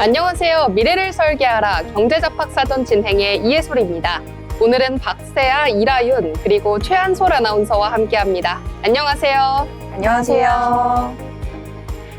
안녕하세요. 미래를 설계하라 경제잡학사전 진행의 이해솔입니다. 오늘은 박세아, 이라윤, 그리고 최한솔 아나운서와 함께합니다. 안녕하세요. 안녕하세요.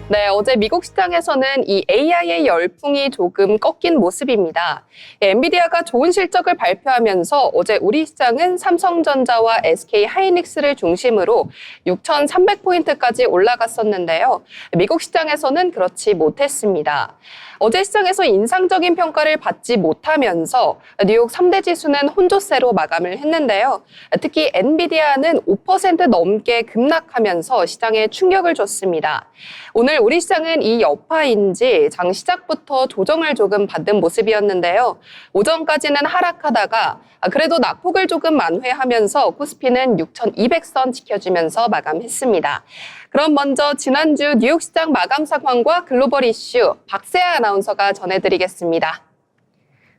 네, 어제 미국 시장에서는 이 AI의 열풍이 조금 꺾인 모습입니다. 엔비디아가 좋은 실적을 발표하면서 어제 우리 시장은 삼성전자와 SK하이닉스를 중심으로 6,300포인트까지 올라갔었는데요. 미국 시장에서는 그렇지 못했습니다. 어제 시장에서 인상적인 평가를 받지 못하면서 뉴욕 3대 지수는 혼조세로 마감을 했는데요. 특히 엔비디아는 5% 넘게 급락하면서 시장에 충격을 줬습니다. 오늘 우리 시장은 이 여파인지 장 시작부터 조정을 조금 받은 모습이었는데요. 오전까지는 하락하다가 그래도 낙폭을 조금 만회하면서 코스피는 6,200선 지켜주면서 마감했습니다. 그럼 먼저 지난주 뉴욕 시장 마감 상황과 글로벌 이슈 박세아 아나운서가 전해드리겠습니다.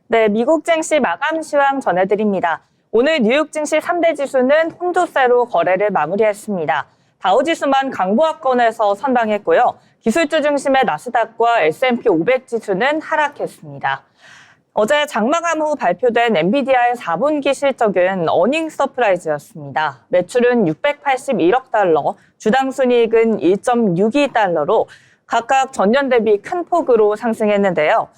네, 미국 증시 마감 시황 전해드립니다. 오늘 뉴욕 증시 3대 지수는 혼조세로 거래를 마무리했습니다. 다우지수만 강보합권에서 선방했고요. 기술주 중심의 나스닥과 S&P 500 지수는 하락했습니다. 어제 장마감 후 발표된 엔비디아의 4분기 실적은 어닝 서프라이즈였습니다. 매출은 681억 달러, 주당 순이익은 1.62달러로 각각 전년 대비 큰 폭으로 상승했는데요.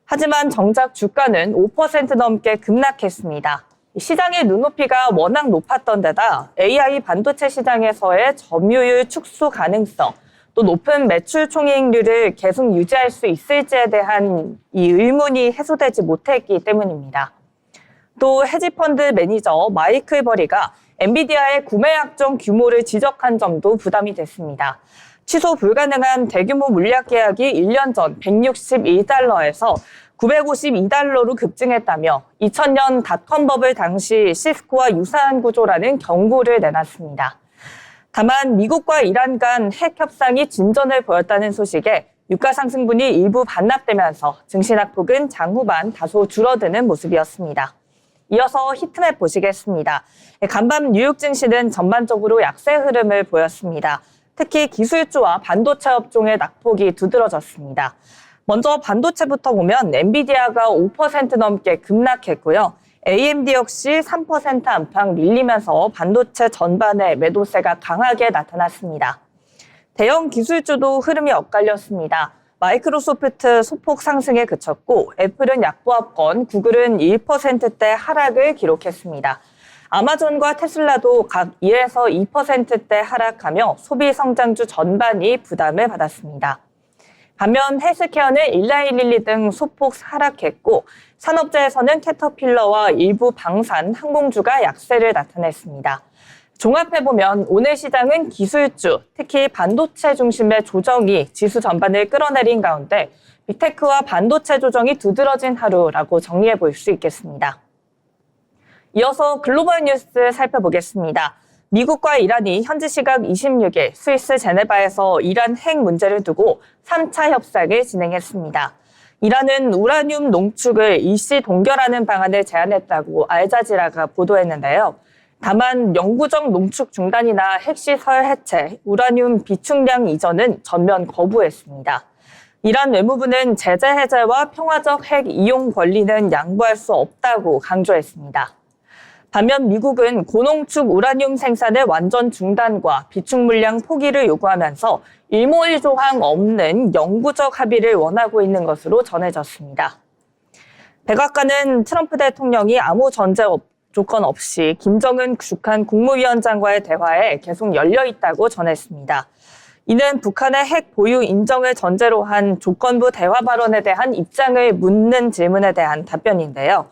하지만 정작 주가는 5% 넘게 급락했습니다. 시장의 눈높이가 워낙 높았던 데다 AI 반도체 시장에서의 점유율 축소 가능성, 또 높은 매출 총이익률을 계속 유지할 수 있을지에 대한 이 의문이 해소되지 못했기 때문입니다. 또 헤지펀드 매니저 마이클 버리가 엔비디아의 구매 약정 규모를 지적한 점도 부담이 됐습니다. 취소 불가능한 대규모 물약 계약이 1년 전 161달러에서 952달러로 급증했다며 2000년 닷컴 버블 당시 시스코와 유사한 구조라는 경고를 내놨습니다. 다만 미국과 이란 간 핵 협상이 진전을 보였다는 소식에 유가 상승분이 일부 반납되면서 증시 낙폭은 장후반 다소 줄어드는 모습이었습니다. 이어서 히트맵 보시겠습니다. 간밤 뉴욕 증시는 전반적으로 약세 흐름을 보였습니다. 특히 기술주와 반도체 업종의 낙폭이 두드러졌습니다. 먼저 반도체부터 보면 엔비디아가 5% 넘게 급락했고요. AMD 역시 3% 안팎 밀리면서 반도체 전반에 매도세가 강하게 나타났습니다. 대형 기술주도 흐름이 엇갈렸습니다. 마이크로소프트 소폭 상승에 그쳤고 애플은 약보합권, 구글은 1%대 하락을 기록했습니다. 아마존과 테슬라도 각 1에서 2%대 하락하며 소비 성장주 전반이 부담을 받았습니다. 반면 헬스케어는 일라이릴리 등 소폭 하락했고 산업재에서는 캐터필러와 일부 방산, 항공주가 약세를 나타냈습니다. 종합해보면 오늘 시장은 기술주, 특히 반도체 중심의 조정이 지수 전반을 끌어내린 가운데 빅테크와 반도체 조정이 두드러진 하루라고 정리해볼 수 있겠습니다. 이어서 글로벌 뉴스 살펴보겠습니다. 미국과 이란이 현지 시각 26일 스위스 제네바에서 이란 핵 문제를 두고 3차 협상을 진행했습니다. 이란은 우라늄 농축을 일시 동결하는 방안을 제안했다고 알자지라가 보도했는데요. 다만 영구적 농축 중단이나 핵시설 해체, 우라늄 비축량 이전은 전면 거부했습니다. 이란 외무부는 제재 해제와 평화적 핵 이용 권리는 양보할 수 없다고 강조했습니다. 반면 미국은 고농축 우라늄 생산의 완전 중단과 비축 물량 포기를 요구하면서 일모일조항 없는 영구적 합의를 원하고 있는 것으로 전해졌습니다. 백악관은 트럼프 대통령이 아무 전제 조건 없이 김정은 북한 국무위원장과의 대화에 계속 열려 있다고 전했습니다. 이는 북한의 핵 보유 인정을 전제로 한 조건부 대화 발언에 대한 입장을 묻는 질문에 대한 답변인데요.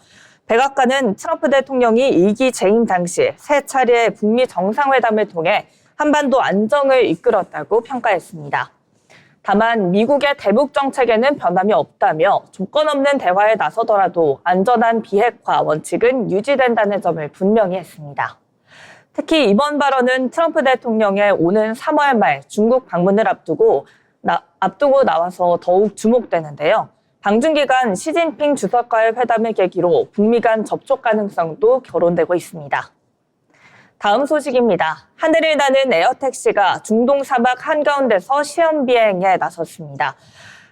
백악관은 트럼프 대통령이 2기 재임 당시 3차례 북미 정상회담을 통해 한반도 안정을 이끌었다고 평가했습니다. 다만 미국의 대북 정책에는 변함이 없다며 조건 없는 대화에 나서더라도 안전한 비핵화 원칙은 유지된다는 점을 분명히 했습니다. 특히 이번 발언은 트럼프 대통령의 오는 3월 말 중국 방문을 앞두고 나와서 더욱 주목되는데요. 방중기간 시진핑 주석과의 회담을 계기로 북미 간 접촉 가능성도 거론되고 있습니다. 다음 소식입니다. 하늘을 나는 에어택시가 중동 사막 한가운데서 시험 비행에 나섰습니다.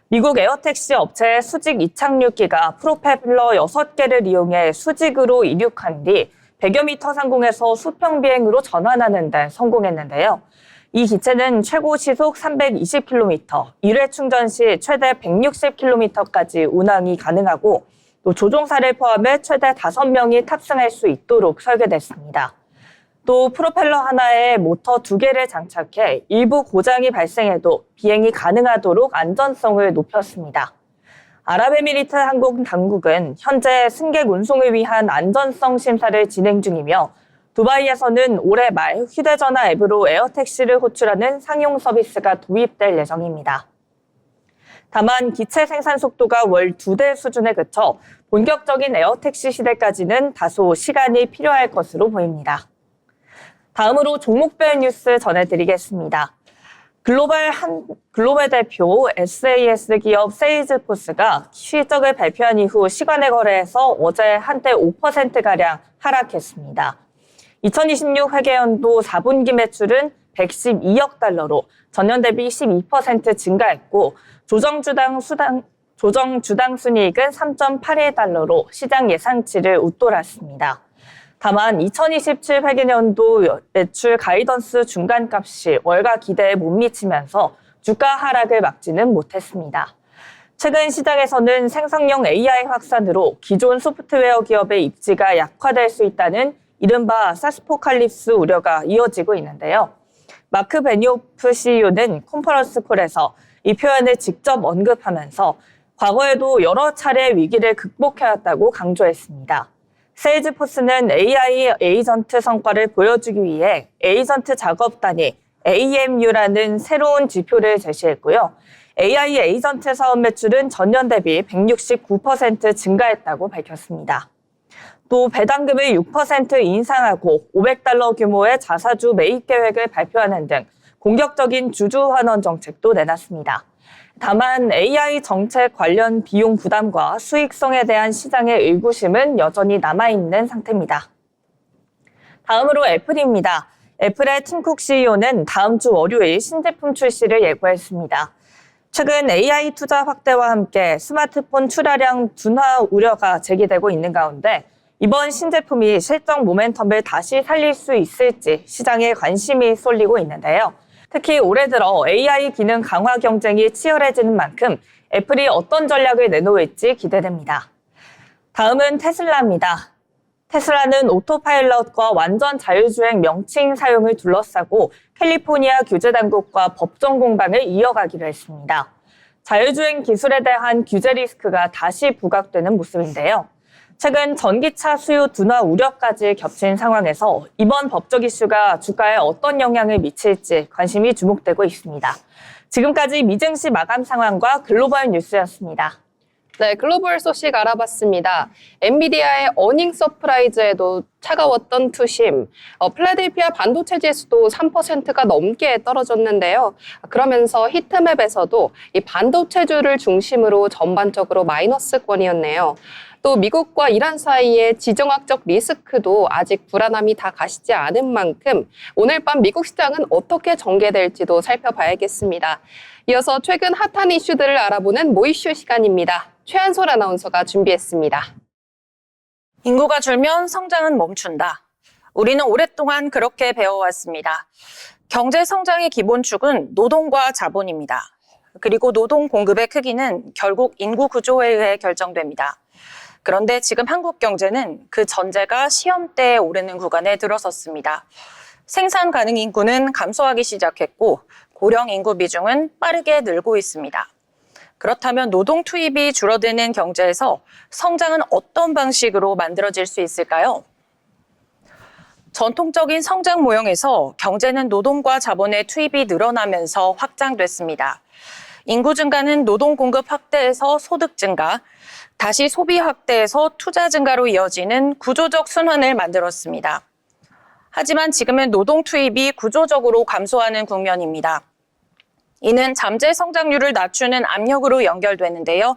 미국 에어택시 업체 수직 이착륙기가 프로펠러 6개를 이용해 수직으로 이륙한 뒤 100여 미터 상공에서 수평 비행으로 전환하는 데 성공했는데요. 이 기체는 최고 시속 320km, 1회 충전 시 최대 160km까지 운항이 가능하고 또 조종사를 포함해 최대 5명이 탑승할 수 있도록 설계됐습니다. 또 프로펠러 하나에 모터 2개를 장착해 일부 고장이 발생해도 비행이 가능하도록 안전성을 높였습니다. 아랍에미리트 항공 당국은 현재 승객 운송을 위한 안전성 심사를 진행 중이며 두바이에서는 올해 말 휴대전화 앱으로 에어택시를 호출하는 상용 서비스가 도입될 예정입니다. 다만 기체 생산 속도가 월 2대 수준에 그쳐 본격적인 에어택시 시대까지는 다소 시간이 필요할 것으로 보입니다. 다음으로 종목별 뉴스 전해드리겠습니다. 글로벌 대표 SAS 기업 세일즈포스가 실적을 발표한 이후 시간의 거래에서 어제 한때 5%가량 하락했습니다. 2026 회계연도 4분기 매출은 112억 달러로 전년 대비 12% 증가했고 조정주당 순이익은 3.81달러로 시장 예상치를 웃돌았습니다. 다만 2027 회계연도 매출 가이던스 중간값이 월가 기대에 못 미치면서 주가 하락을 막지는 못했습니다. 최근 시장에서는 생성형 AI 확산으로 기존 소프트웨어 기업의 입지가 약화될 수 있다는 이른바 사스포칼립스 우려가 이어지고 있는데요. 마크 베니오프 CEO는 컨퍼런스 콜에서 이 표현을 직접 언급하면서 과거에도 여러 차례 위기를 극복해왔다고 강조했습니다. 세일즈포스는 AI 에이전트 성과를 보여주기 위해 에이전트 작업 단위 AMU라는 새로운 지표를 제시했고요. AI 에이전트 사업 매출은 전년 대비 169% 증가했다고 밝혔습니다. 또 배당금을 6% 인상하고 500달러 규모의 자사주 매입 계획을 발표하는 등 공격적인 주주 환원 정책도 내놨습니다. 다만 AI 정책 관련 비용 부담과 수익성에 대한 시장의 의구심은 여전히 남아있는 상태입니다. 다음으로 애플입니다. 애플의 팀 쿡 CEO는 다음 주 월요일 신제품 출시를 예고했습니다. 최근 AI 투자 확대와 함께 스마트폰 출하량 둔화 우려가 제기되고 있는 가운데 이번 신제품이 실적 모멘텀을 다시 살릴 수 있을지 시장에 관심이 쏠리고 있는데요. 특히 올해 들어 AI 기능 강화 경쟁이 치열해지는 만큼 애플이 어떤 전략을 내놓을지 기대됩니다. 다음은 테슬라입니다. 테슬라는 오토파일럿과 완전 자율주행 명칭 사용을 둘러싸고 캘리포니아 규제당국과 법정 공방을 이어가기로 했습니다. 자율주행 기술에 대한 규제 리스크가 다시 부각되는 모습인데요. 최근 전기차 수요 둔화 우려까지 겹친 상황에서 이번 법적 이슈가 주가에 어떤 영향을 미칠지 관심이 주목되고 있습니다. 지금까지 미증시 마감 상황과 글로벌 뉴스였습니다. 네, 글로벌 소식 알아봤습니다. 엔비디아의 어닝 서프라이즈에도 차가웠던 투심, 필라델피아 반도체 지수도 3%가 넘게 떨어졌는데요. 그러면서 히트맵에서도 이 반도체주를 중심으로 전반적으로 마이너스권이었네요. 또 미국과 이란 사이의 지정학적 리스크도 아직 불안함이 다 가시지 않은 만큼 오늘 밤 미국 시장은 어떻게 전개될지도 살펴봐야겠습니다. 이어서 최근 핫한 이슈들을 알아보는 모이슈 시간입니다. 최한솔 아나운서가 준비했습니다. 인구가 줄면 성장은 멈춘다. 우리는 오랫동안 그렇게 배워왔습니다. 경제 성장의 기본축은 노동과 자본입니다. 그리고 노동 공급의 크기는 결국 인구 구조에 의해 결정됩니다. 그런데 지금 한국 경제는 그 전제가 시험대에 오르는 구간에 들어섰습니다. 생산 가능 인구는 감소하기 시작했고 고령 인구 비중은 빠르게 늘고 있습니다. 그렇다면 노동 투입이 줄어드는 경제에서 성장은 어떤 방식으로 만들어질 수 있을까요? 전통적인 성장 모형에서 경제는 노동과 자본의 투입이 늘어나면서 확장됐습니다. 인구 증가는 노동 공급 확대에서 소득 증가, 다시 소비 확대에서 투자 증가로 이어지는 구조적 순환을 만들었습니다. 하지만 지금은 노동 투입이 구조적으로 감소하는 국면입니다. 이는 잠재 성장률을 낮추는 압력으로 연결되는데요.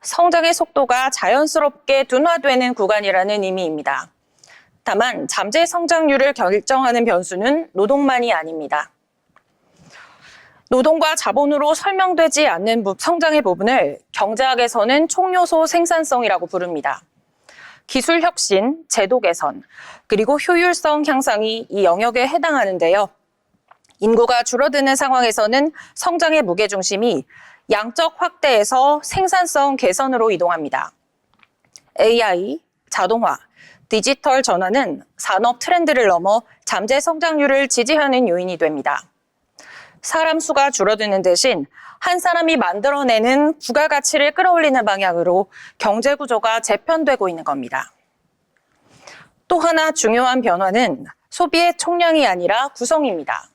성장의 속도가 자연스럽게 둔화되는 구간이라는 의미입니다. 다만 잠재 성장률을 결정하는 변수는 노동만이 아닙니다. 노동과 자본으로 설명되지 않는 성장의 부분을 경제학에서는 총요소 생산성이라고 부릅니다. 기술 혁신, 제도 개선, 그리고 효율성 향상이 이 영역에 해당하는데요. 인구가 줄어드는 상황에서는 성장의 무게중심이 양적 확대에서 생산성 개선으로 이동합니다. AI, 자동화, 디지털 전환은 산업 트렌드를 넘어 잠재 성장률을 지지하는 요인이 됩니다. 사람 수가 줄어드는 대신 한 사람이 만들어내는 부가가치를 끌어올리는 방향으로 경제 구조가 재편되고 있는 겁니다. 또 하나 중요한 변화는 소비의 총량이 아니라 구성입니다.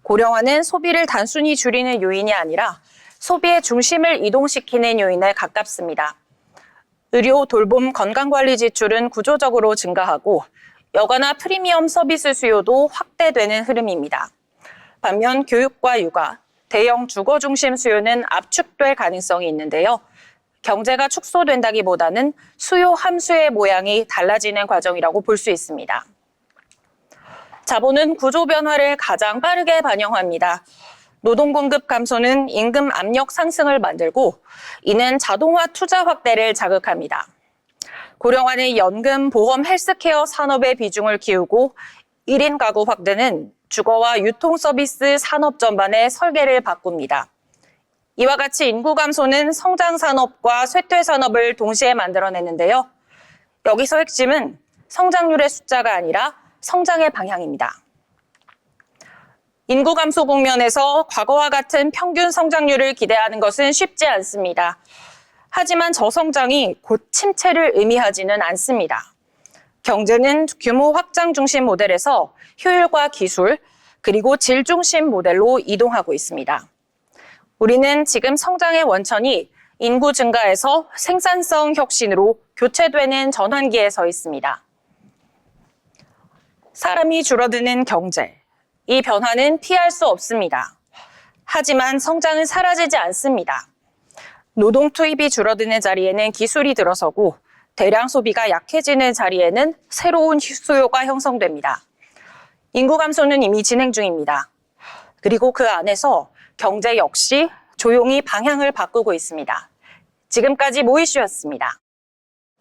고령화는 소비를 단순히 줄이는 요인이 아니라 소비의 중심을 이동시키는 요인에 가깝습니다. 의료, 돌봄, 건강관리 지출은 구조적으로 증가하고 여가나 프리미엄 서비스 수요도 확대되는 흐름입니다. 반면 교육과 육아, 대형 주거 중심 수요는 압축될 가능성이 있는데요. 경제가 축소된다기보다는 수요 함수의 모양이 달라지는 과정이라고 볼 수 있습니다. 자본은 구조 변화를 가장 빠르게 반영합니다. 노동 공급 감소는 임금 압력 상승을 만들고 이는 자동화 투자 확대를 자극합니다. 고령화는 연금, 보험, 헬스케어 산업의 비중을 키우고 1인 가구 확대는 주거와 유통 서비스 산업 전반의 설계를 바꿉니다. 이와 같이 인구 감소는 성장 산업과 쇠퇴 산업을 동시에 만들어내는데요. 여기서 핵심은 성장률의 숫자가 아니라 성장의 방향입니다. 인구 감소 국면에서 과거와 같은 평균 성장률을 기대하는 것은 쉽지 않습니다. 하지만 저성장이 곧 침체를 의미하지는 않습니다. 경제는 규모 확장 중심 모델에서 효율과 기술, 그리고 질 중심 모델로 이동하고 있습니다. 우리는 지금 성장의 원천이 인구 증가에서 생산성 혁신으로 교체되는 전환기에 서 있습니다. 사람이 줄어드는 경제, 이 변화는 피할 수 없습니다. 하지만 성장은 사라지지 않습니다. 노동 투입이 줄어드는 자리에는 기술이 들어서고 대량 소비가 약해지는 자리에는 새로운 수요가 형성됩니다. 인구 감소는 이미 진행 중입니다. 그리고 그 안에서 경제 역시 조용히 방향을 바꾸고 있습니다. 지금까지 모이슈였습니다.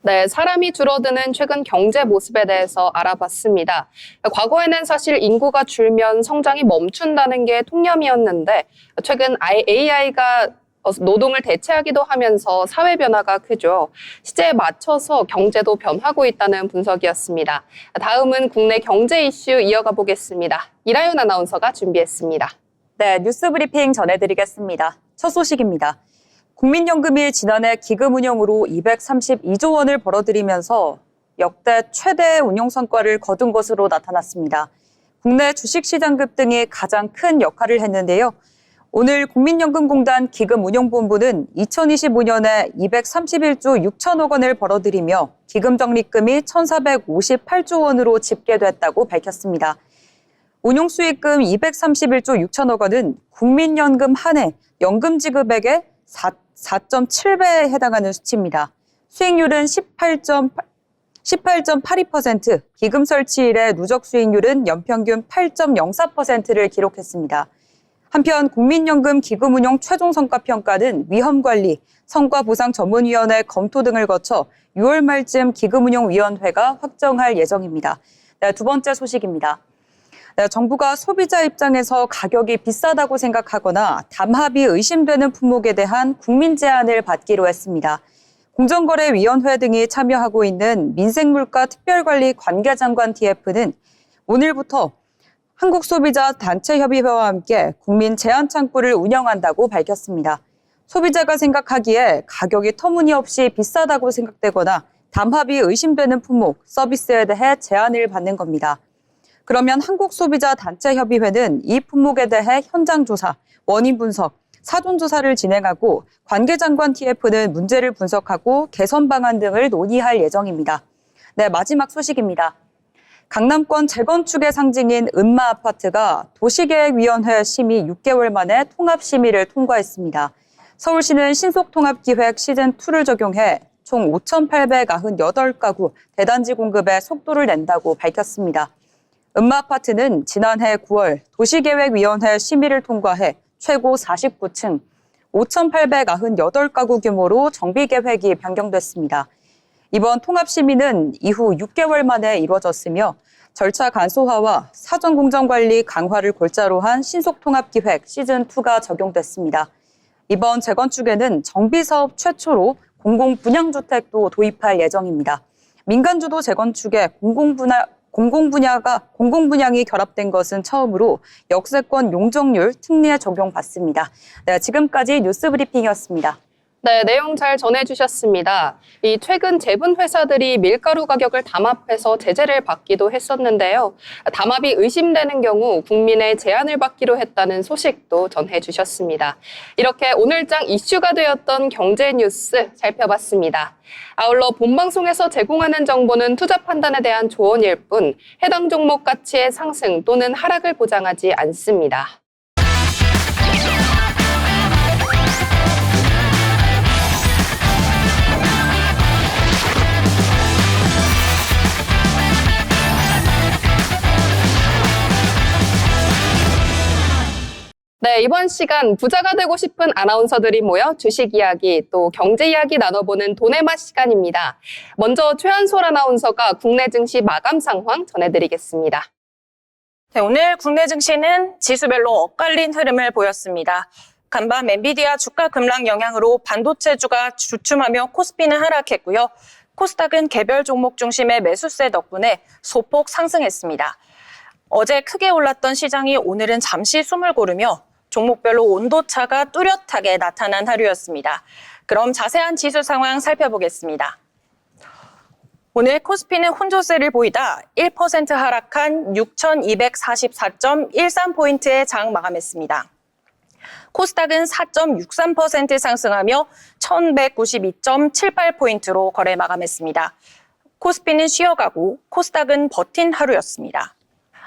네, 사람이 줄어드는 최근 경제 모습에 대해서 알아봤습니다. 과거에는 사실 인구가 줄면 성장이 멈춘다는 게 통념이었는데 최근 AI가 노동을 대체하기도 하면서 사회 변화가 크죠. 시제에 맞춰서 경제도 변하고 있다는 분석이었습니다. 다음은 국내 경제 이슈 이어가 보겠습니다. 이라윤 아나운서가 준비했습니다. 네, 뉴스 브리핑 전해드리겠습니다. 첫 소식입니다. 국민연금이 지난해 기금 운용으로 232조 원을 벌어들이면서 역대 최대 운용 성과를 거둔 것으로 나타났습니다. 국내 주식시장급 등이 가장 큰 역할을 했는데요. 오늘 국민연금공단 기금운용본부는 2025년에 231조 6천억 원을 벌어들이며 기금 적립금이 1,458조 원으로 집계됐다고 밝혔습니다. 운용수익금 231조 6천억 원은 국민연금 한 해 연금 지급액의 4.7배에 해당하는 수치입니다. 수익률은 18.82%, 기금 설치일의 누적 수익률은 연평균 8.04%를 기록했습니다. 한편 국민연금 기금운용 최종성과평가는 위험관리, 성과보상전문위원회 검토 등을 거쳐 6월 말쯤 기금운용위원회가 확정할 예정입니다. 네, 두 번째 소식입니다. 네, 정부가 소비자 입장에서 가격이 비싸다고 생각하거나 담합이 의심되는 품목에 대한 국민 제안을 받기로 했습니다. 공정거래위원회 등이 참여하고 있는 민생물가 특별관리 관계장관 TF는 오늘부터 한국소비자단체협의회와 함께 국민 제안 창구를 운영한다고 밝혔습니다. 소비자가 생각하기에 가격이 터무니없이 비싸다고 생각되거나 담합이 의심되는 품목, 서비스에 대해 제안을 받는 겁니다. 그러면 한국소비자단체협의회는 이 품목에 대해 현장 조사, 원인 분석, 사전 조사를 진행하고 관계장관 TF는 문제를 분석하고 개선 방안 등을 논의할 예정입니다. 네, 마지막 소식입니다. 강남권 재건축의 상징인 은마아파트가 도시계획위원회 심의 6개월 만에 통합심의를 통과했습니다. 서울시는 신속통합기획 시즌2를 적용해 총 5,898가구 대단지 공급에 속도를 낸다고 밝혔습니다. 은마아파트는 지난해 9월 도시계획위원회 심의를 통과해 최고 49층, 5,898가구 규모로 정비 계획이 변경됐습니다. 이번 통합심의는 이후 6개월 만에 이루어졌으며 절차 간소화와 사전 공정 관리 강화를 골자로 한 신속 통합 기획 시즌2가 적용됐습니다. 이번 재건축에는 정비사업 최초로 공공분양주택도 도입할 예정입니다. 민간주도 재건축에 공공분양이 결합된 것은 처음으로 역세권 용적률 특례 적용받습니다. 네, 지금까지 뉴스 브리핑이었습니다. 네, 내용 잘 전해주셨습니다. 이 최근 제분 회사들이 밀가루 가격을 담합해서 제재를 받기도 했었는데요. 담합이 의심되는 경우 국민의 제안을 받기로 했다는 소식도 전해주셨습니다. 이렇게 오늘장 이슈가 되었던 경제 뉴스 살펴봤습니다. 아울러 본방송에서 제공하는 정보는 투자 판단에 대한 조언일 뿐 해당 종목 가치의 상승 또는 하락을 보장하지 않습니다. 네, 이번 시간 부자가 되고 싶은 아나운서들이 모여 주식 이야기 또 경제 이야기 나눠보는 돈의 맛 시간입니다. 먼저 최한솔 아나운서가 국내 증시 마감 상황 전해드리겠습니다. 네, 오늘 국내 증시는 지수별로 엇갈린 흐름을 보였습니다. 간밤 엔비디아 주가 급락 영향으로 반도체주가 주춤하며 코스피는 하락했고요. 코스닥은 개별 종목 중심의 매수세 덕분에 소폭 상승했습니다. 어제 크게 올랐던 시장이 오늘은 잠시 숨을 고르며 종목별로 온도차가 뚜렷하게 나타난 하루였습니다. 그럼 자세한 지수 상황 살펴보겠습니다. 오늘 코스피는 혼조세를 보이다 1% 하락한 6,244.13포인트의 장 마감했습니다. 코스닥은 4.63% 상승하며 1,192.78포인트로 거래 마감했습니다. 코스피는 쉬어가고 코스닥은 버틴 하루였습니다.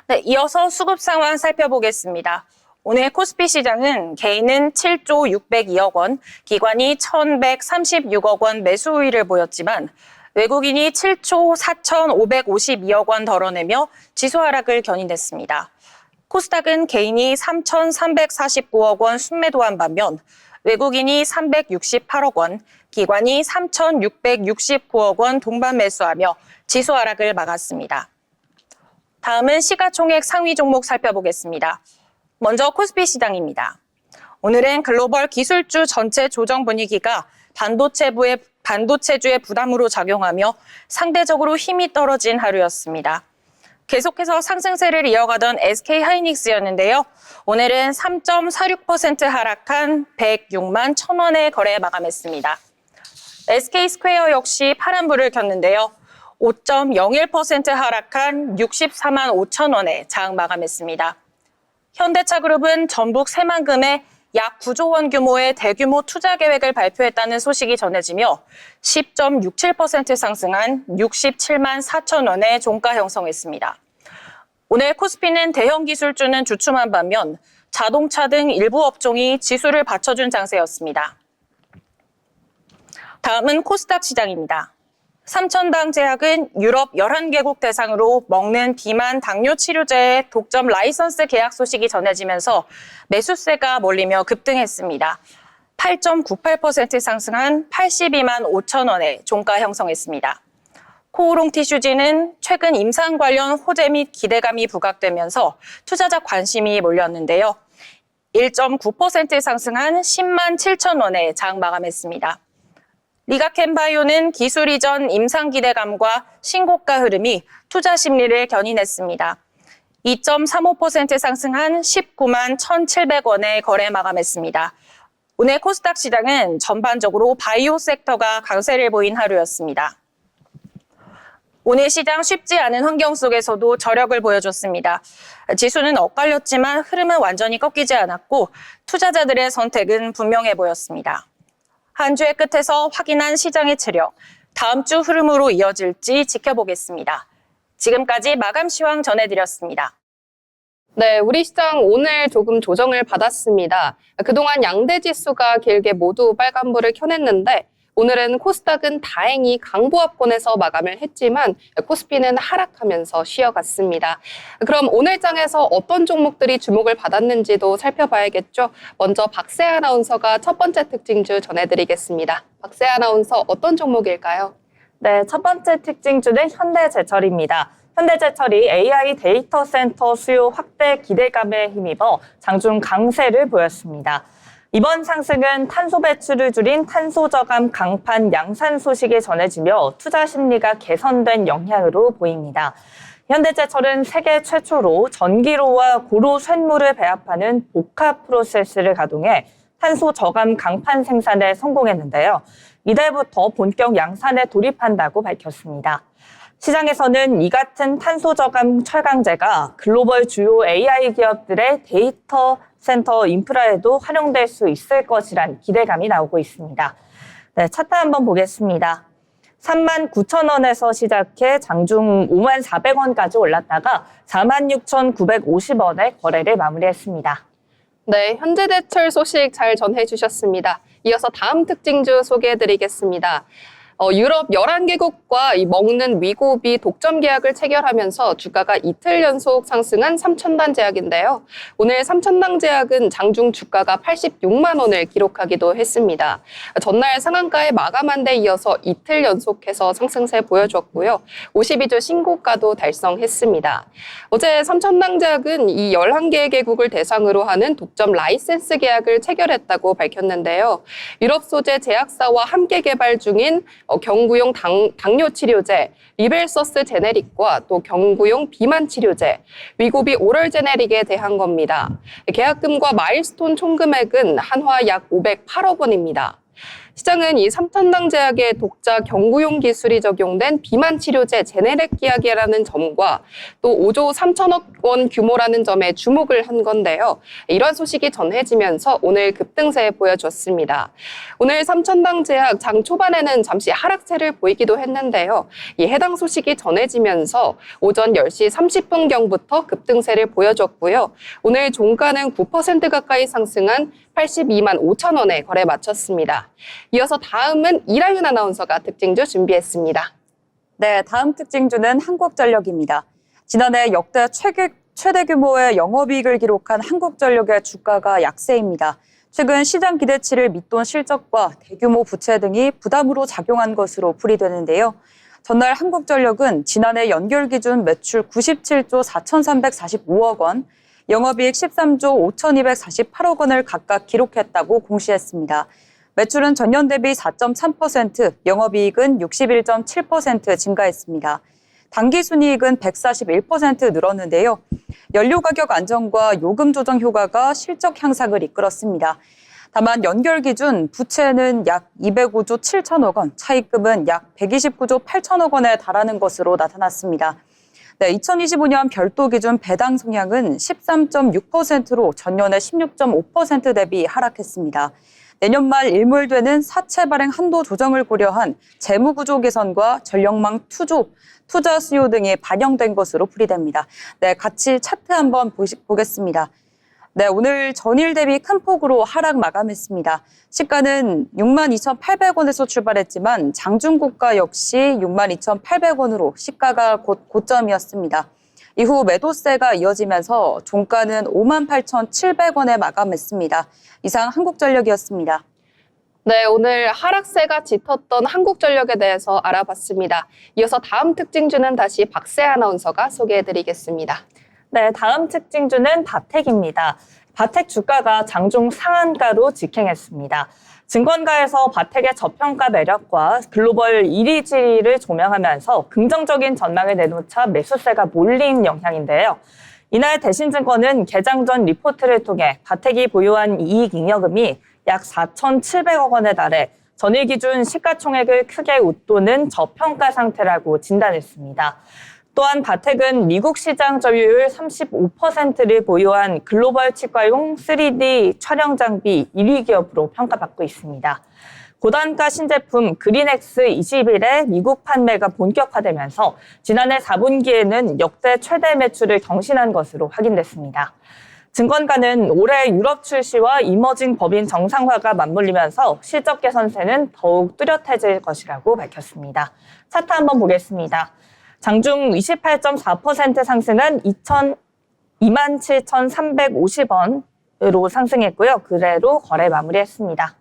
네, 이어서 수급 상황 살펴보겠습니다. 오늘 코스피 시장은 개인은 7조 602억 원, 기관이 1,136억 원 매수 우위를 보였지만 외국인이 7조 4,552억 원 덜어내며 지수 하락을 견인했습니다. 코스닥은 개인이 3,349억 원 순매도한 반면 외국인이 368억 원, 기관이 3,669억 원 동반 매수하며 지수 하락을 막았습니다. 다음은 시가총액 상위 종목 살펴보겠습니다. 먼저 코스피 시장입니다. 오늘은 글로벌 기술주 전체 조정 분위기가 반도체주의 부담으로 작용하며 상대적으로 힘이 떨어진 하루였습니다. 계속해서 상승세를 이어가던 SK하이닉스였는데요. 오늘은 3.46% 하락한 106만 1,000원에 거래 마감했습니다. SK스퀘어 역시 파란불을 켰는데요. 5.01% 하락한 64만 5,000원에 장 마감했습니다. 현대차그룹은 전북 새만금에 약 9조 원 규모의 대규모 투자 계획을 발표했다는 소식이 전해지며 10.67% 상승한 67만 4천 원의 종가 형성했습니다. 오늘 코스피는 대형 기술주는 주춤한 반면 자동차 등 일부 업종이 지수를 받쳐준 장세였습니다. 다음은 코스닥 시장입니다. 삼천당 제약은 유럽 11개국 대상으로 먹는 비만 당뇨 치료제의 독점 라이선스 계약 소식이 전해지면서 매수세가 몰리며 급등했습니다. 8.98% 상승한 82만 5천 원에 종가 형성했습니다. 코오롱 티슈지는 최근 임상 관련 호재 및 기대감이 부각되면서 투자자 관심이 몰렸는데요. 1.9% 상승한 10만 7천 원에 장 마감했습니다. 리가켄바이오는 기술 이전 임상 기대감과 신고가 흐름이 투자 심리를 견인했습니다. 2.35% 상승한 19만 1,700원에 거래 마감했습니다. 오늘 코스닥 시장은 전반적으로 바이오 섹터가 강세를 보인 하루였습니다. 오늘 시장 쉽지 않은 환경 속에서도 저력을 보여줬습니다. 지수는 엇갈렸지만 흐름은 완전히 꺾이지 않았고 투자자들의 선택은 분명해 보였습니다. 한 주의 끝에서 확인한 시장의 체력, 다음 주 흐름으로 이어질지 지켜보겠습니다. 지금까지 마감 시황 전해드렸습니다. 네, 우리 시장 오늘 조금 조정을 받았습니다. 그동안 양대 지수가 길게 모두 빨간불을 켜냈는데 오늘은 코스닥은 다행히 강보합권에서 마감을 했지만 코스피는 하락하면서 쉬어갔습니다. 그럼 오늘 장에서 어떤 종목들이 주목을 받았는지도 살펴봐야겠죠. 먼저 박세 아나운서가 첫 번째 특징주 전해드리겠습니다. 박세 아나운서 어떤 종목일까요? 네, 첫 번째 특징주는 현대제철입니다. 현대제철이 AI 데이터 센터 수요 확대 기대감에 힘입어 장중 강세를 보였습니다. 이번 상승은 탄소 배출을 줄인 탄소 저감 강판 양산 소식이 전해지며 투자 심리가 개선된 영향으로 보입니다. 현대제철은 세계 최초로 전기로와 고로 쇳물을 배합하는 복합 프로세스를 가동해 탄소 저감 강판 생산에 성공했는데요. 이달부터 본격 양산에 돌입한다고 밝혔습니다. 시장에서는 이 같은 탄소 저감 철강제가 글로벌 주요 AI 기업들의 데이터 센터 인프라에도 활용될 수 있을 것이란 기대감이 나오고 있습니다. 네, 차트 한번 보겠습니다. 39,000원에서 시작해 장중 54,000원까지 올랐다가 46,950원에 거래를 마무리했습니다. 네, 현대제철 소식 잘 전해주셨습니다. 이어서 다음 특징주 소개해드리겠습니다. 유럽 11개국과 이 먹는 위고비 독점 계약을 체결하면서 주가가 이틀 연속 상승한 삼천당 제약인데요. 오늘 삼천당 제약은 장중 주가가 86만 원을 기록하기도 했습니다. 전날 상한가에 마감한 데 이어서 이틀 연속해서 상승세 보여줬고요. 52주 신고가도 달성했습니다. 어제 삼천당 제약은 이 11개 개국을 대상으로 하는 독점 라이센스 계약을 체결했다고 밝혔는데요. 유럽 소재 제약사와 함께 개발 중인 경구용 당뇨 치료제, 리벨서스 제네릭과 또 경구용 비만 치료제, 위고비 오럴 제네릭에 대한 겁니다. 계약금과 마일스톤 총 금액은 한화 약 508억 원입니다. 시장은 이 삼천당 제약의 독자 경구용 기술이 적용된 비만 치료제 제네릭 계약이라는 점과 또 5조 3천억 원 규모라는 점에 주목을 한 건데요. 이런 소식이 전해지면서 오늘 급등세 보여줬습니다. 오늘 삼천당 제약 장 초반에는 잠시 하락세를 보이기도 했는데요. 이 해당 소식이 전해지면서 오전 10시 30분경부터 급등세를 보여줬고요. 오늘 종가는 9% 가까이 상승한 82만 5천 원에 거래 마쳤습니다. 이어서 다음은 이라윤 아나운서가 특징주 준비했습니다. 네, 다음 특징주는 한국전력입니다. 지난해 역대 최대 규모의 영업이익을 기록한 한국전력의 주가가 약세입니다. 최근 시장 기대치를 밑돈 실적과 대규모 부채 등이 부담으로 작용한 것으로 풀이되는데요. 전날 한국전력은 지난해 연결 기준 매출 97조 4,345억 원, 영업이익 13조 5,248억 원을 각각 기록했다고 공시했습니다. 매출은 전년 대비 4.3%, 영업이익은 61.7% 증가했습니다. 당기순이익은 141% 늘었는데요. 연료 가격 안정과 요금 조정 효과가 실적 향상을 이끌었습니다. 다만 연결 기준 부채는 약 205조 7천억 원, 차입금은 약 129조 8천억 원에 달하는 것으로 나타났습니다. 네, 2025년 별도 기준 배당 성향은 13.6%로 전년의 16.5% 대비 하락했습니다. 내년 말 일몰되는 사채 발행 한도 조정을 고려한 재무구조 개선과 전력망 투자 수요 등이 반영된 것으로 풀이됩니다. 네, 같이 차트 한번 보겠습니다. 네, 오늘 전일 대비 큰 폭으로 하락 마감했습니다. 시가는 62,800원에서 출발했지만 장중고가 역시 62,800원으로 시가가 곧 고점이었습니다. 이후 매도세가 이어지면서 종가는 58,700원에 마감했습니다. 이상 한국전력이었습니다. 네, 오늘 하락세가 짙었던 한국전력에 대해서 알아봤습니다. 이어서 다음 특징주는 다시 박세 아나운서가 소개해드리겠습니다. 네, 다음 특징주는 바텍입니다. 바텍 주가가 장중 상한가로 직행했습니다. 증권가에서 바텍의 저평가 매력과 글로벌 1위 지위를 조명하면서 긍정적인 전망을 내놓자 매수세가 몰린 영향인데요. 이날 대신증권은 개장 전 리포트를 통해 바텍이 보유한 이익 잉여금이 약 4,700억 원에 달해 전일 기준 시가총액을 크게 웃도는 저평가 상태라고 진단했습니다. 또한 바텍은 미국 시장 점유율 35%를 보유한 글로벌 치과용 3D 촬영 장비 1위 기업으로 평가받고 있습니다. 고단가 신제품 그린엑스 21의 미국 판매가 본격화되면서 지난해 4분기에는 역대 최대 매출을 경신한 것으로 확인됐습니다. 증권가는 올해 유럽 출시와 이머징 법인 정상화가 맞물리면서 실적 개선세는 더욱 뚜렷해질 것이라고 밝혔습니다. 차트 한번 보겠습니다. 장중 28.4% 상승한 27,350원으로 상승했고요. 그대로 거래 마무리했습니다.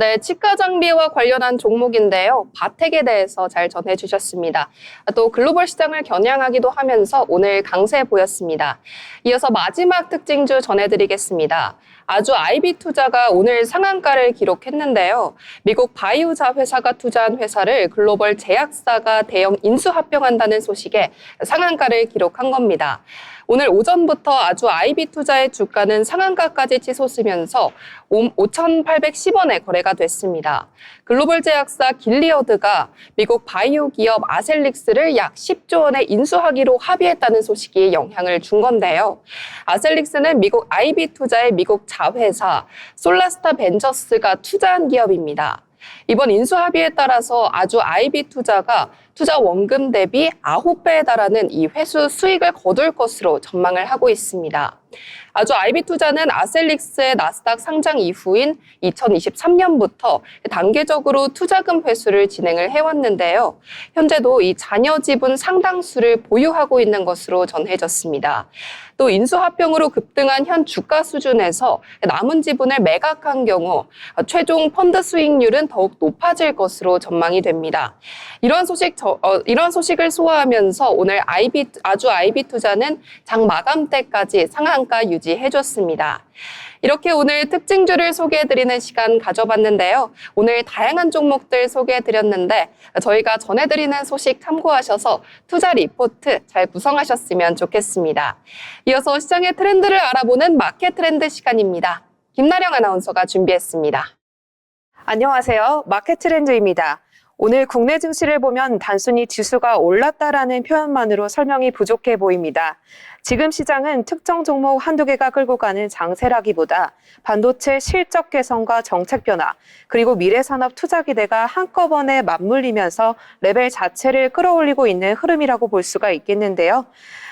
네, 치과 장비와 관련한 종목인데요. 바텍에 대해서 잘 전해주셨습니다. 또 글로벌 시장을 겨냥하기도 하면서 오늘 강세 보였습니다. 이어서 마지막 특징주 전해드리겠습니다. 아주 IB투자가 오늘 상한가를 기록했는데요. 미국 바이오자 회사가 투자한 회사를 글로벌 제약사가 대형 인수합병한다는 소식에 상한가를 기록한 겁니다. 오늘 오전부터 아주 IB투자의 주가는 상한가까지 치솟으면서 5,810원에 거래가 됐습니다. 글로벌 제약사 길리어드가 미국 바이오 기업 아셀릭스를 약 10조 원에 인수하기로 합의했다는 소식이 영향을 준 건데요. 아셀릭스는 미국 IB투자의 미국 자회사 솔라스타 벤처스가 투자한 기업입니다. 이번 인수 합의에 따라서 아주 IB투자가 투자 원금 대비 9배에 달하는 이 회수 수익을 거둘 것으로 전망을 하고 있습니다. 아주 IB투자는 아셀릭스의 나스닥 상장 이후인 2023년부터 단계적으로 투자금 회수를 진행을 해왔는데요. 현재도 이 잔여 지분 상당수를 보유하고 있는 것으로 전해졌습니다. 또 인수합병으로 급등한 현 주가 수준에서 남은 지분을 매각한 경우 최종 펀드 수익률은 더욱 높아질 것으로 전망이 됩니다. 이런 소식을 소화하면서 오늘 아주 IB투자는 장 마감 때까지 상한가 유지해줬습니다. 이렇게 오늘 특징주를 소개해드리는 시간 가져봤는데요. 오늘 다양한 종목들 소개해드렸는데 저희가 전해드리는 소식 참고하셔서 투자 리포트 잘 구성하셨으면 좋겠습니다. 이어서 시장의 트렌드를 알아보는 마켓 트렌드 시간입니다. 김나령 아나운서가 준비했습니다. 안녕하세요. 마켓 트렌드입니다. 오늘 국내 증시를 보면 단순히 지수가 올랐다라는 표현만으로 설명이 부족해 보입니다. 지금 시장은 특정 종목 한두 개가 끌고 가는 장세라기보다 반도체 실적 개선과 정책 변화, 그리고 미래산업 투자 기대가 한꺼번에 맞물리면서 레벨 자체를 끌어올리고 있는 흐름이라고 볼 수가 있겠는데요.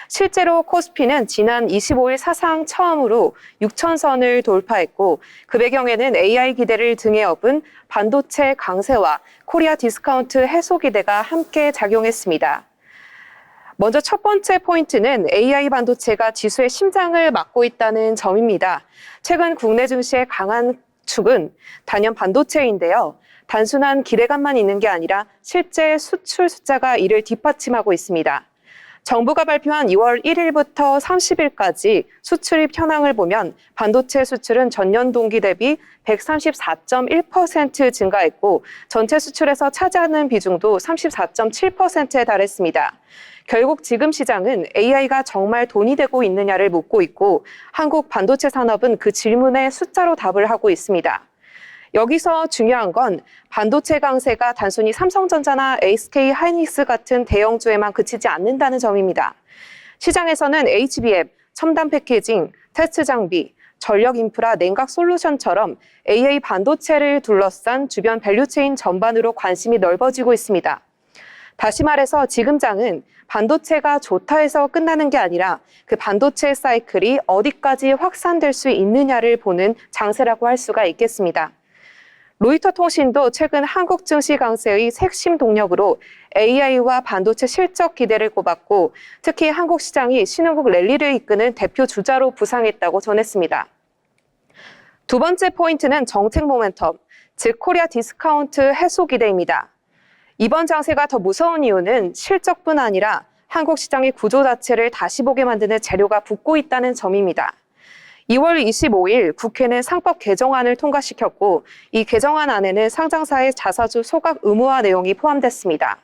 실제로 코스피는 지난 25일 사상 처음으로 6,000선을 돌파했고 그 배경에는 AI 기대를 등에 업은 반도체 강세와 코리아 디스카운트 해소 기대가 함께 작용했습니다. 먼저 첫 번째 포인트는 AI 반도체가 지수의 심장을 맡고 있다는 점입니다. 최근 국내 증시의 강한 축은 단연 반도체인데요. 단순한 기대감만 있는 게 아니라 실제 수출 숫자가 이를 뒷받침하고 있습니다. 정부가 발표한 2월 1일부터 30일까지 수출입 현황을 보면 반도체 수출은 전년 동기 대비 134.1% 증가했고 전체 수출에서 차지하는 비중도 34.7%에 달했습니다. 결국 지금 시장은 AI가 정말 돈이 되고 있느냐를 묻고 있고 한국 반도체 산업은 그 질문에 숫자로 답을 하고 있습니다. 여기서 중요한 건 반도체 강세가 단순히 삼성전자나 SK 하이닉스 같은 대형주에만 그치지 않는다는 점입니다. 시장에서는 HBM, 첨단 패키징, 테스트 장비, 전력 인프라, 냉각 솔루션처럼 AI 반도체를 둘러싼 주변 밸류체인 전반으로 관심이 넓어지고 있습니다. 다시 말해서 지금 장은 반도체가 좋다 해서 끝나는 게 아니라 그 반도체 사이클이 어디까지 확산될 수 있느냐를 보는 장세라고 할 수가 있겠습니다. 로이터 통신도 최근 한국 증시 강세의 핵심 동력으로 AI와 반도체 실적 기대를 꼽았고 특히 한국 시장이 신흥국 랠리를 이끄는 대표 주자로 부상했다고 전했습니다. 두 번째 포인트는 정책 모멘텀, 즉 코리아 디스카운트 해소 기대입니다. 이번 장세가 더 무서운 이유는 실적뿐 아니라 한국 시장의 구조 자체를 다시 보게 만드는 재료가 붙고 있다는 점입니다. 2월 25일 국회는 상법 개정안을 통과시켰고 이 개정안 안에는 상장사의 자사주 소각 의무화 내용이 포함됐습니다.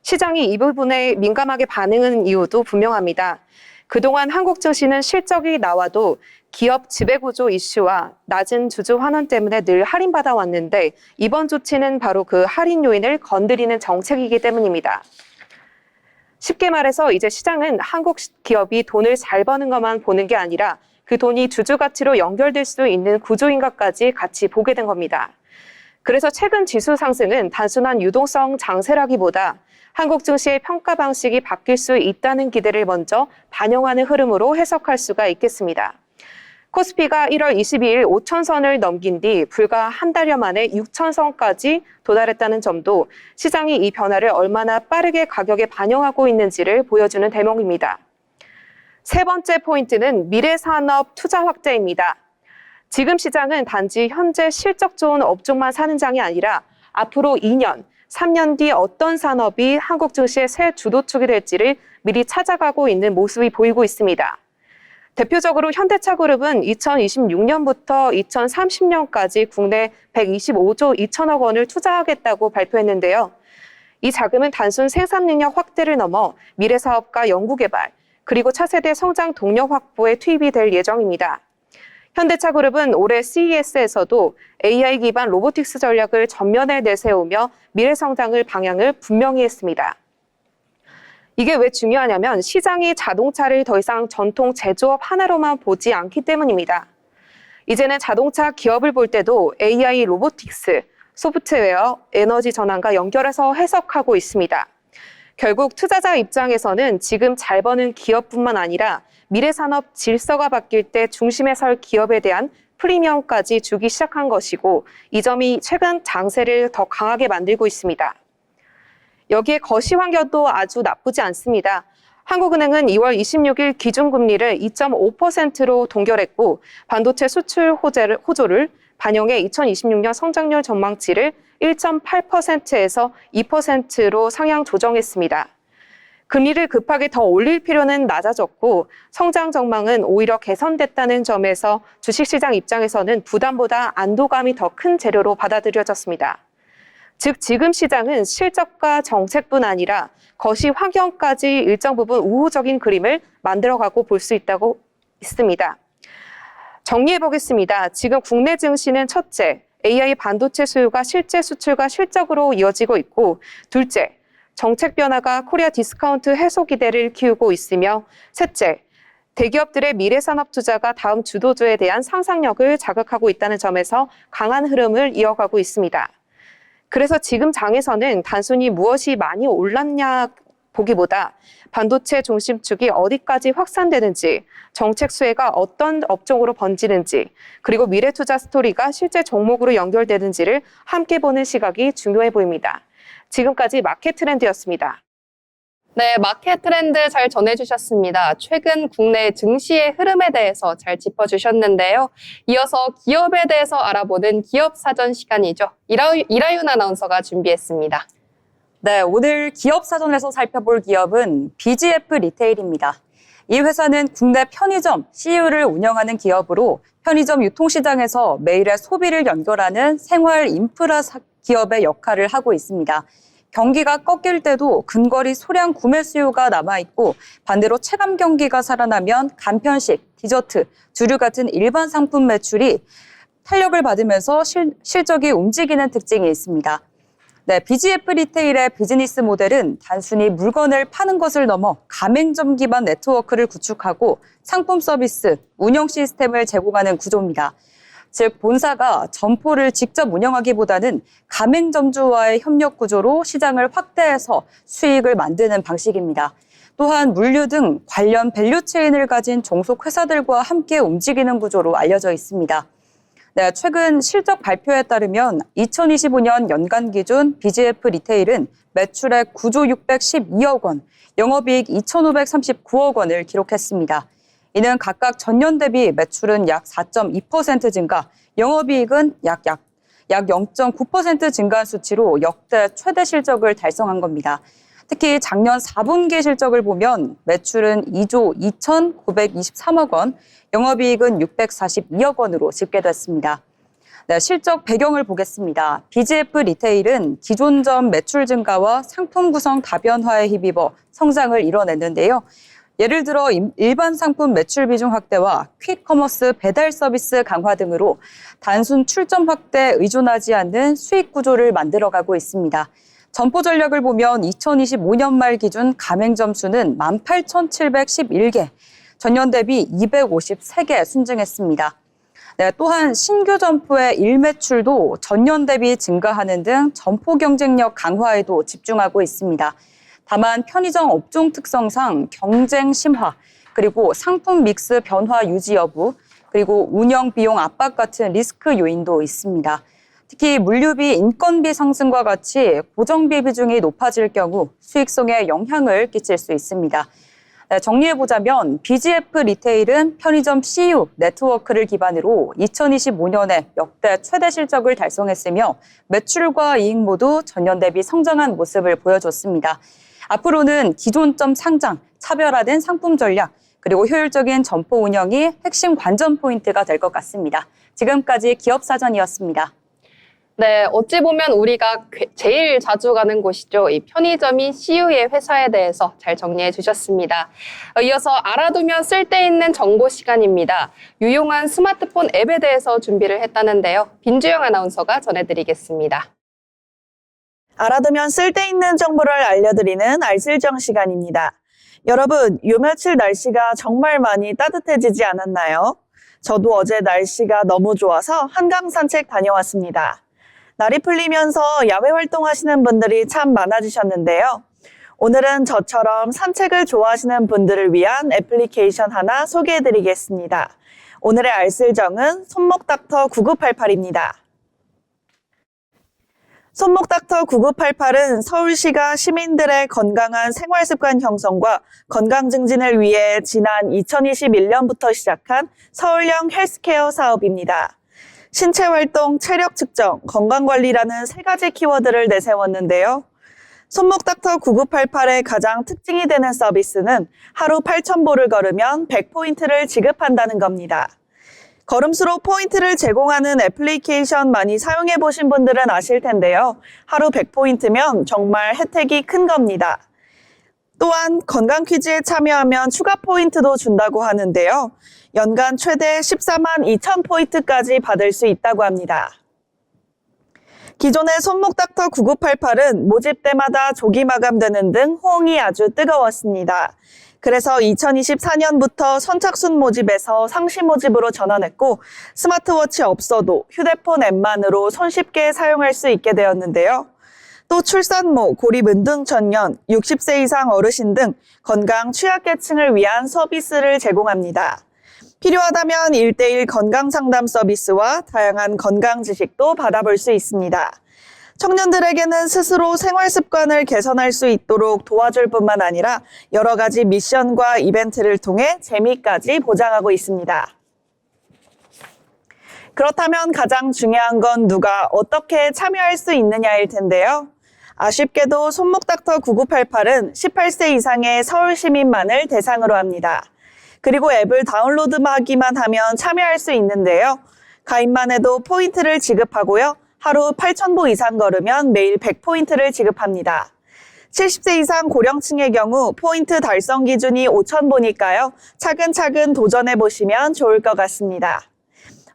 시장이 이 부분에 민감하게 반응한 이유도 분명합니다. 그동안 한국 증시는 실적이 나와도 기업 지배구조 이슈와 낮은 주주 환원 때문에 늘 할인받아 왔는데 이번 조치는 바로 그 할인 요인을 건드리는 정책이기 때문입니다. 쉽게 말해서 이제 시장은 한국 기업이 돈을 잘 버는 것만 보는 게 아니라 그 돈이 주주 가치로 연결될 수 있는 구조인가까지 같이 보게 된 겁니다. 그래서 최근 지수 상승은 단순한 유동성 장세라기보다 한국 증시의 평가 방식이 바뀔 수 있다는 기대를 먼저 반영하는 흐름으로 해석할 수가 있겠습니다. 코스피가 1월 22일 5,000선을 넘긴 뒤 불과 한 달여 만에 6,000선까지 도달했다는 점도 시장이 이 변화를 얼마나 빠르게 가격에 반영하고 있는지를 보여주는 대목입니다. 세 번째 포인트는 미래산업 투자 확대입니다. 지금 시장은 단지 현재 실적 좋은 업종만 사는 장이 아니라 앞으로 2년, 3년 뒤 어떤 산업이 한국 증시의 새 주도축이 될지를 미리 찾아가고 있는 모습이 보이고 있습니다. 대표적으로 현대차그룹은 2026년부터 2030년까지 국내 125조 2천억 원을 투자하겠다고 발표했는데요. 이 자금은 단순 생산 능력 확대를 넘어 미래 사업과 연구개발, 그리고 차세대 성장 동력 확보에 투입이 될 예정입니다. 현대차그룹은 올해 CES에서도 AI 기반 로보틱스 전략을 전면에 내세우며 미래 성장을 방향을 분명히 했습니다. 이게 왜 중요하냐면 시장이 자동차를 더 이상 전통 제조업 하나로만 보지 않기 때문입니다. 이제는 자동차 기업을 볼 때도 AI 로보틱스, 소프트웨어, 에너지 전환과 연결해서 해석하고 있습니다. 결국 투자자 입장에서는 지금 잘 버는 기업뿐만 아니라 미래 산업 질서가 바뀔 때 중심에 설 기업에 대한 프리미엄까지 주기 시작한 것이고 이 점이 최근 장세를 더 강하게 만들고 있습니다. 여기에 거시 환경도 아주 나쁘지 않습니다. 한국은행은 2월 26일 기준금리를 2.5%로 동결했고 반도체 수출 호조를 반영해 2026년 성장률 전망치를 1.8%에서 2%로 상향 조정했습니다. 금리를 급하게 더 올릴 필요는 낮아졌고 성장 전망은 오히려 개선됐다는 점에서 주식시장 입장에서는 부담보다 안도감이 더 큰 재료로 받아들여졌습니다. 즉 지금 시장은 실적과 정책뿐 아니라 거시 환경까지 일정 부분 우호적인 그림을 만들어가고 볼 수 있습니다. 정리해 보겠습니다. 지금 국내 증시는 첫째, AI 반도체 수요가 실제 수출과 실적으로 이어지고 있고 둘째, 정책 변화가 코리아 디스카운트 해소 기대를 키우고 있으며 셋째, 대기업들의 미래산업 투자가 다음 주도주에 대한 상상력을 자극하고 있다는 점에서 강한 흐름을 이어가고 있습니다. 그래서 지금 장에서는 단순히 무엇이 많이 올랐냐 보기보다 반도체 중심축이 어디까지 확산되는지, 정책 수혜가 어떤 업종으로 번지는지, 그리고 미래 투자 스토리가 실제 종목으로 연결되는지를 함께 보는 시각이 중요해 보입니다. 지금까지 마켓 트렌드였습니다. 네, 마켓 트렌드 잘 전해주셨습니다. 최근 국내 증시의 흐름에 대해서 잘 짚어주셨는데요. 이어서 기업에 대해서 알아보는 기업 사전 시간이죠. 이라윤 아나운서가 준비했습니다. 네, 오늘 기업 사전에서 살펴볼 기업은 BGF 리테일입니다. 이 회사는 국내 편의점, CU를 운영하는 기업으로 편의점 유통시장에서 매일의 소비를 연결하는 생활 인프라 기업의 역할을 하고 있습니다. 경기가 꺾일 때도 근거리 소량 구매 수요가 남아있고 반대로 체감 경기가 살아나면 간편식, 디저트, 주류 같은 일반 상품 매출이 탄력을 받으면서 실적이 움직이는 특징이 있습니다. 네, BGF 리테일의 비즈니스 모델은 단순히 물건을 파는 것을 넘어 가맹점 기반 네트워크를 구축하고 상품 서비스, 운영 시스템을 제공하는 구조입니다. 즉 본사가 점포를 직접 운영하기보다는 가맹점주와의 협력 구조로 시장을 확대해서 수익을 만드는 방식입니다. 또한 물류 등 관련 밸류체인을 가진 종속 회사들과 함께 움직이는 구조로 알려져 있습니다. 네, 최근 실적 발표에 따르면 2025년 연간 기준 BGF 리테일은 매출액 9조 612억 원, 영업이익 2,539억 원을 기록했습니다. 이는 각각 전년 대비 매출은 약 4.2% 증가, 영업이익은 약 0.9% 증가한 수치로 역대 최대 실적을 달성한 겁니다. 특히 작년 4분기 실적을 보면 매출은 2조 2,923억 원, 영업이익은 642억 원으로 집계됐습니다. 네, 실적 배경을 보겠습니다. BGF 리테일은 기존점 매출 증가와 상품 구성 다변화에 힘입어 성장을 이뤄냈는데요. 예를 들어 일반 상품 매출 비중 확대와 퀵커머스 배달 서비스 강화 등으로 단순 출점 확대에 의존하지 않는 수익 구조를 만들어가고 있습니다. 점포 전략을 보면 2025년 말 기준 가맹점 수는 18,711개, 전년 대비 253개 순증했습니다. 네, 또한 신규 점포의 일매출도 전년 대비 증가하는 등 점포 경쟁력 강화에도 집중하고 있습니다. 다만 편의점 업종 특성상 경쟁 심화, 그리고 상품 믹스 변화 유지 여부, 그리고 운영 비용 압박 같은 리스크 요인도 있습니다. 특히 물류비, 인건비 상승과 같이 고정비 비중이 높아질 경우 수익성에 영향을 끼칠 수 있습니다. 정리해보자면 BGF 리테일은 편의점 CU 네트워크를 기반으로 2025년에 역대 최대 실적을 달성했으며 매출과 이익 모두 전년 대비 성장한 모습을 보여줬습니다. 앞으로는 기존점 상장, 차별화된 상품 전략, 그리고 효율적인 점포 운영이 핵심 관전 포인트가 될 것 같습니다. 지금까지 기업사전이었습니다. 네, 어찌 보면 우리가 제일 자주 가는 곳이죠. 이 편의점인 CU의 회사에 대해서 잘 정리해 주셨습니다. 이어서 알아두면 쓸데있는 정보 시간입니다. 유용한 스마트폰 앱에 대해서 준비를 했다는데요. 빈주영 아나운서가 전해드리겠습니다. 알아두면 쓸데있는 정보를 알려드리는 알쓸정 시간입니다. 여러분, 요 며칠 날씨가 정말 많이 따뜻해지지 않았나요? 저도 어제 날씨가 너무 좋아서 한강 산책 다녀왔습니다. 날이 풀리면서 야외 활동하시는 분들이 참 많아지셨는데요. 오늘은 저처럼 산책을 좋아하시는 분들을 위한 애플리케이션 하나 소개해드리겠습니다. 오늘의 알쓸정은 손목닥터 9988입니다. 손목닥터 9988은 서울시가 시민들의 건강한 생활습관 형성과 건강 증진을 위해 지난 2021년부터 시작한 서울형 헬스케어 사업입니다. 신체활동, 체력 측정, 건강관리라는 세 가지 키워드를 내세웠는데요. 손목닥터 9988의 가장 특징이 되는 서비스는 하루 8,000보를 걸으면 100포인트를 지급한다는 겁니다. 걸음수로 포인트를 제공하는 애플리케이션 많이 사용해보신 분들은 아실 텐데요. 하루 100포인트면 정말 혜택이 큰 겁니다. 또한 건강 퀴즈에 참여하면 추가 포인트도 준다고 하는데요. 연간 최대 14만 2천 포인트까지 받을 수 있다고 합니다. 기존의 손목닥터 9988은 모집 때마다 조기 마감되는 등 호응이 아주 뜨거웠습니다. 그래서 2024년부터 선착순 모집에서 상시 모집으로 전환했고 스마트워치 없어도 휴대폰 앱만으로 손쉽게 사용할 수 있게 되었는데요. 또 출산모, 고립은둔청년, 60세 이상 어르신 등 건강 취약계층을 위한 서비스를 제공합니다. 필요하다면 1:1 건강상담 서비스와 다양한 건강 지식도 받아볼 수 있습니다. 청년들에게는 스스로 생활 습관을 개선할 수 있도록 도와줄 뿐만 아니라 여러 가지 미션과 이벤트를 통해 재미까지 보장하고 있습니다. 그렇다면 가장 중요한 건 누가 어떻게 참여할 수 있느냐일 텐데요. 아쉽게도 손목닥터 9988은 18세 이상의 서울 시민만을 대상으로 합니다. 그리고 앱을 다운로드하기만 하면 참여할 수 있는데요. 가입만 해도 포인트를 지급하고요. 하루 8,000보 이상 걸으면 매일 100포인트를 지급합니다. 70세 이상 고령층의 경우 포인트 달성 기준이 5,000보니까요. 차근차근 도전해보시면 좋을 것 같습니다.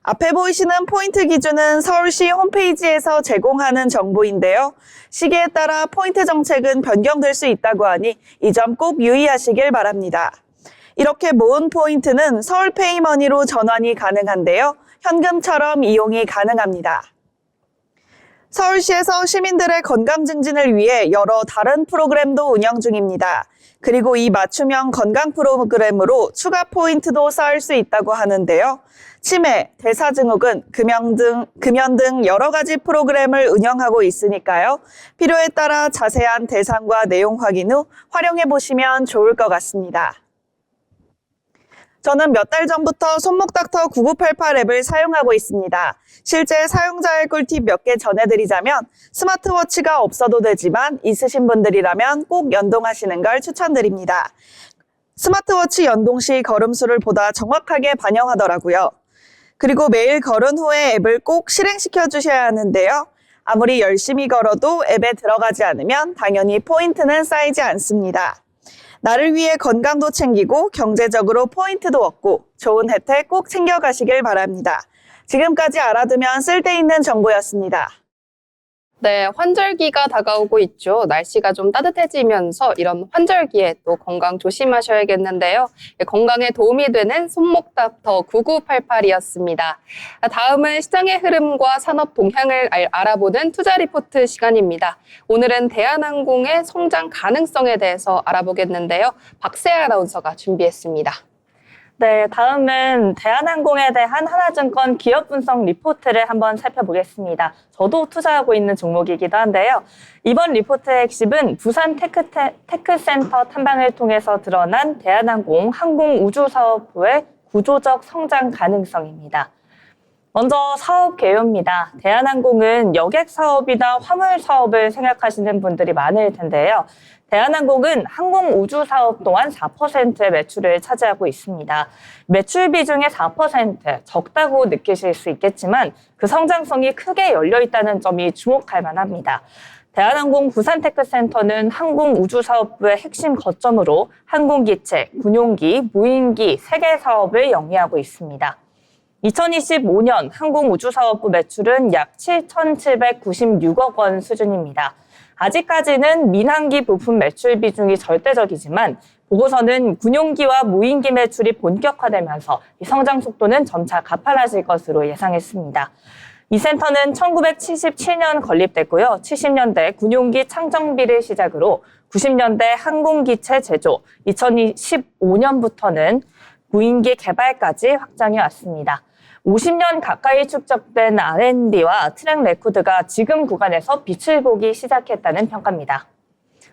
앞에 보이시는 포인트 기준은 서울시 홈페이지에서 제공하는 정보인데요. 시기에 따라 포인트 정책은 변경될 수 있다고 하니 이 점 꼭 유의하시길 바랍니다. 이렇게 모은 포인트는 서울페이머니로 전환이 가능한데요. 현금처럼 이용이 가능합니다. 서울시에서 시민들의 건강 증진을 위해 여러 다른 프로그램도 운영 중입니다. 그리고 이 맞춤형 건강 프로그램으로 추가 포인트도 쌓을 수 있다고 하는데요. 치매, 대사증후군, 금연 등 여러 가지 프로그램을 운영하고 있으니까요. 필요에 따라 자세한 대상과 내용 확인 후 활용해 보시면 좋을 것 같습니다. 저는 몇 달 전부터 손목닥터 9988 앱을 사용하고 있습니다. 실제 사용자의 꿀팁 몇 개 전해드리자면 스마트워치가 없어도 되지만 있으신 분들이라면 꼭 연동하시는 걸 추천드립니다. 스마트워치 연동 시 걸음수를 보다 정확하게 반영하더라고요. 그리고 매일 걸은 후에 앱을 꼭 실행시켜 주셔야 하는데요. 아무리 열심히 걸어도 앱에 들어가지 않으면 당연히 포인트는 쌓이지 않습니다. 나를 위해 건강도 챙기고 경제적으로 포인트도 얻고 좋은 혜택 꼭 챙겨가시길 바랍니다. 지금까지 알아두면 쓸데있는 정보였습니다. 네, 환절기가 다가오고 있죠. 날씨가 좀 따뜻해지면서 이런 환절기에 또 건강 조심하셔야겠는데요. 건강에 도움이 되는 손목닥터 9988이었습니다. 다음은 시장의 흐름과 산업 동향을 알아보는 투자 리포트 시간입니다. 오늘은 대한항공의 성장 가능성에 대해서 알아보겠는데요. 박세아 아나운서가 준비했습니다. 네, 다음은 대한항공에 대한 하나증권 기업 분석 리포트를 한번 살펴보겠습니다. 저도 투자하고 있는 종목이기도 한데요. 이번 리포트의 핵심은 부산 테크센터 탐방을 통해서 드러난 대한항공 항공우주사업부의 구조적 성장 가능성입니다. 먼저 사업 개요입니다. 대한항공은 여객 사업이나 화물 사업을 생각하시는 분들이 많을 텐데요. 대한항공은 항공우주 사업 또한 4%의 매출을 차지하고 있습니다. 매출 비중의 4% 적다고 느끼실 수 있겠지만 그 성장성이 크게 열려 있다는 점이 주목할 만합니다. 대한항공 부산테크센터는 항공우주사업부의 핵심 거점으로 항공기체, 군용기, 무인기 3개 사업을 영위하고 있습니다. 2025년 항공우주사업부 매출은 약 7,796억 원 수준입니다. 아직까지는 민항기 부품 매출 비중이 절대적이지만 보고서는 군용기와 무인기 매출이 본격화되면서 이 성장 속도는 점차 가팔라질 것으로 예상했습니다. 이 센터는 1977년 건립됐고요. 70년대 군용기 창정비를 시작으로 90년대 항공기체 제조, 2015년부터는 무인기 개발까지 확장해 왔습니다. 50년 가까이 축적된 R&D와 트랙 레코드가 지금 구간에서 빛을 보기 시작했다는 평가입니다.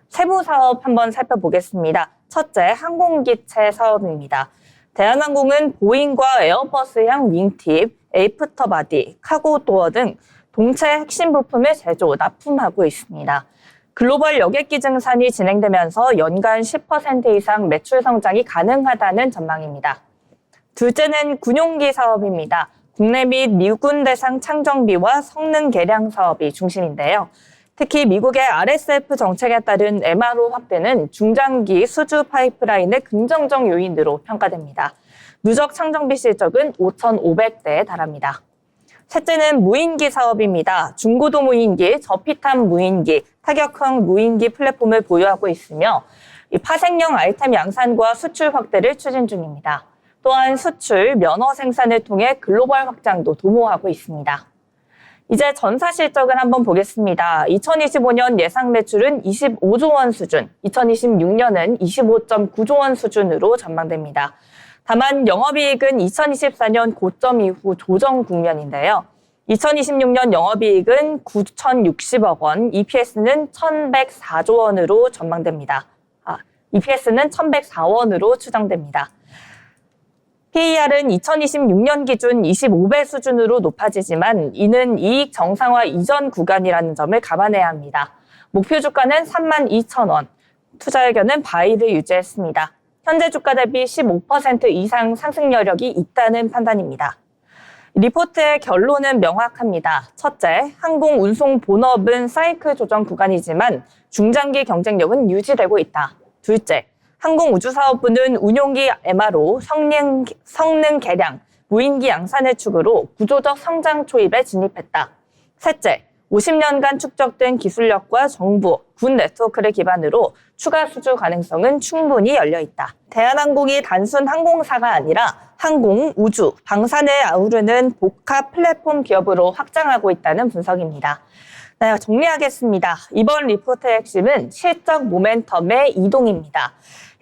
세부 사업 한번 살펴보겠습니다. 첫째, 항공기체 사업입니다. 대한항공은 보잉과 에어버스형 윙팁, 에이프터바디, 카고도어 등 동체 핵심 부품의 제조, 납품하고 있습니다. 글로벌 여객기 증산이 진행되면서 연간 10% 이상 매출 성장이 가능하다는 전망입니다. 둘째는 군용기 사업입니다. 국내 및 미군 대상 창정비와 성능 개량 사업이 중심인데요. 특히 미국의 RSF 정책에 따른 MRO 확대는 중장기 수주 파이프라인의 긍정적 요인으로 평가됩니다. 누적 창정비 실적은 5,500대에 달합니다. 셋째는 무인기 사업입니다. 중고도 무인기, 저피탄 무인기, 타격형 무인기 플랫폼을 보유하고 있으며 파생형 아이템 양산과 수출 확대를 추진 중입니다. 또한 수출, 면허 생산을 통해 글로벌 확장도 도모하고 있습니다. 이제 전사 실적을 한번 보겠습니다. 2025년 예상 매출은 25조 원 수준, 2026년은 25.9조 원 수준으로 전망됩니다. 다만 영업이익은 2024년 고점 이후 조정 국면인데요. 2026년 영업이익은 9,060억 원, EPS는 1,104조 원으로 전망됩니다. EPS는 1,104원으로 추정됩니다. PER은 2026년 기준 25배 수준으로 높아지지만 이는 이익 정상화 이전 구간이라는 점을 감안해야 합니다. 목표 주가는 32,000원, 투자 의견은 바이를 유지했습니다. 현재 주가 대비 15% 이상 상승 여력이 있다는 판단입니다. 리포트의 결론은 명확합니다. 첫째, 항공 운송 본업은 사이클 조정 구간이지만 중장기 경쟁력은 유지되고 있다. 둘째, 항공우주사업부는 운용기 MRO, 성능 개량, 무인기 양산을 축으로 구조적 성장 초입에 진입했다. 셋째, 50년간 축적된 기술력과 정부, 군 네트워크를 기반으로 추가 수주 가능성은 충분히 열려 있다. 대한항공이 단순 항공사가 아니라 항공, 우주, 방산을 아우르는 복합 플랫폼 기업으로 확장하고 있다는 분석입니다. 네, 정리하겠습니다. 이번 리포트의 핵심은 실적 모멘텀의 이동입니다.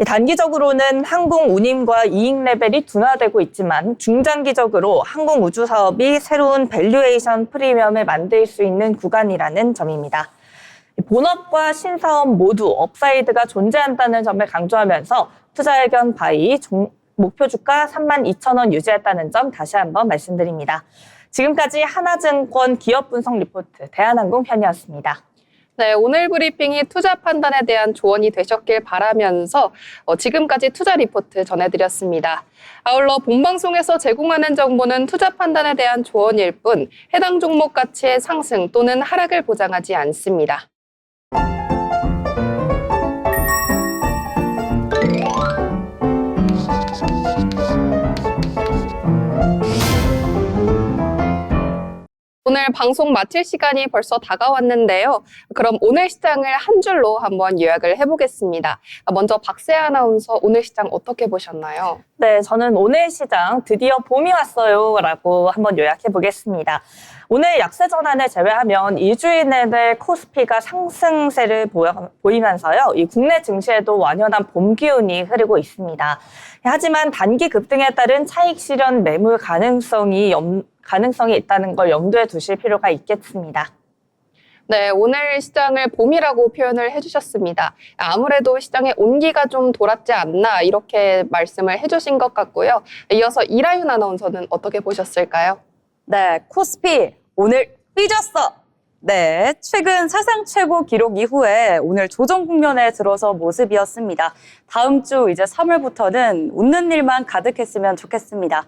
단기적으로는 항공 운임과 이익 레벨이 둔화되고 있지만 중장기적으로 항공 우주 사업이 새로운 밸류에이션 프리미엄을 만들 수 있는 구간이라는 점입니다. 본업과 신사업 모두 업사이드가 존재한다는 점을 강조하면서 투자 의견 바이, 목표 주가 32,000원 유지했다는 점 다시 한번 말씀드립니다. 지금까지 하나증권 기업 분석 리포트 대한항공 편이었습니다. 네, 오늘 브리핑이 투자 판단에 대한 조언이 되셨길 바라면서 지금까지 투자 리포트 전해드렸습니다. 아울러 본방송에서 제공하는 정보는 투자 판단에 대한 조언일 뿐 해당 종목 가치의 상승 또는 하락을 보장하지 않습니다. 오늘 방송 마칠 시간이 벌써 다가왔는데요. 그럼 오늘 시장을 한 줄로 한번 요약을 해보겠습니다. 먼저 박세아 아나운서 오늘 시장 어떻게 보셨나요? 네, 저는 오늘 시장 드디어 봄이 왔어요 라고 한번 요약해 보겠습니다. 오늘 약세 전환을 제외하면 2주일 내내 코스피가 상승세를 보이면서요. 이 국내 증시에도 완연한 봄 기운이 흐르고 있습니다. 하지만 단기 급등에 따른 차익 실현 매물 가능성이 있다는 걸 염두에 두실 필요가 있겠습니다. 네, 오늘 시장을 봄이라고 표현을 해주셨습니다. 아무래도 시장에 온기가 좀 돌았지 않나 이렇게 말씀을 해주신 것 같고요. 이어서 이라윤 아나운서는 어떻게 보셨을까요? 네, 코스피 오늘 삐졌어. 네, 최근 사상 최고 기록 이후에 오늘 조정 국면에 들어서 모습이었습니다. 다음 주 이제 3월부터는 웃는 일만 가득했으면 좋겠습니다.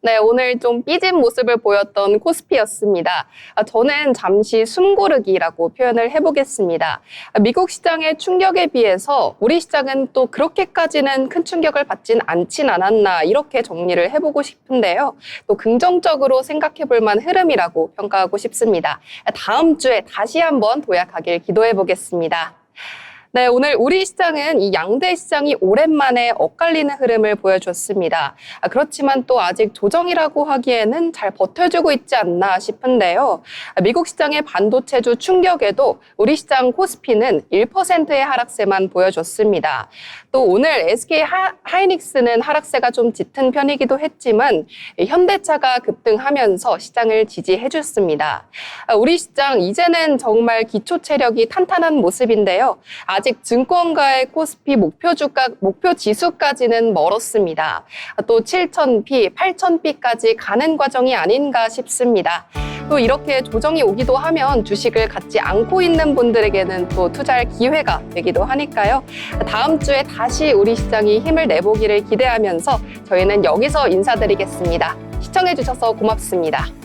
네, 오늘 좀 삐진 모습을 보였던 코스피였습니다. 저는 잠시 숨고르기라고 표현을 해보겠습니다. 미국 시장의 충격에 비해서 우리 시장은 또 그렇게까지는 큰 충격을 받진 않진 않았나 이렇게 정리를 해보고 싶은데요. 또 긍정적으로 생각해 볼 만한 흐름이라고 평가하고 싶습니다. 다음 주에 다시 한번 도약하길 기도해 보겠습니다. 네, 오늘 우리 시장은 이 양대 시장이 오랜만에 엇갈리는 흐름을 보여줬습니다. 그렇지만 또 아직 조정이라고 하기에는 잘 버텨주고 있지 않나 싶은데요. 미국 시장의 반도체주 충격에도 우리 시장 코스피는 1%의 하락세만 보여줬습니다. 또 오늘 SK 하이닉스는 하락세가 좀 짙은 편이기도 했지만 현대차가 급등하면서 시장을 지지해줬습니다. 우리 시장 이제는 정말 기초 체력이 탄탄한 모습인데요. 아직 증권가의 코스피 목표 지수까지는 멀었습니다. 또 7,000p, 8,000p까지 가는 과정이 아닌가 싶습니다. 또 이렇게 조정이 오기도 하면 주식을 갖지 않고 있는 분들에게는 또 투자할 기회가 되기도 하니까요. 다음 주에 다시 우리 시장이 힘을 내보기를 기대하면서 저희는 여기서 인사드리겠습니다. 시청해주셔서 고맙습니다.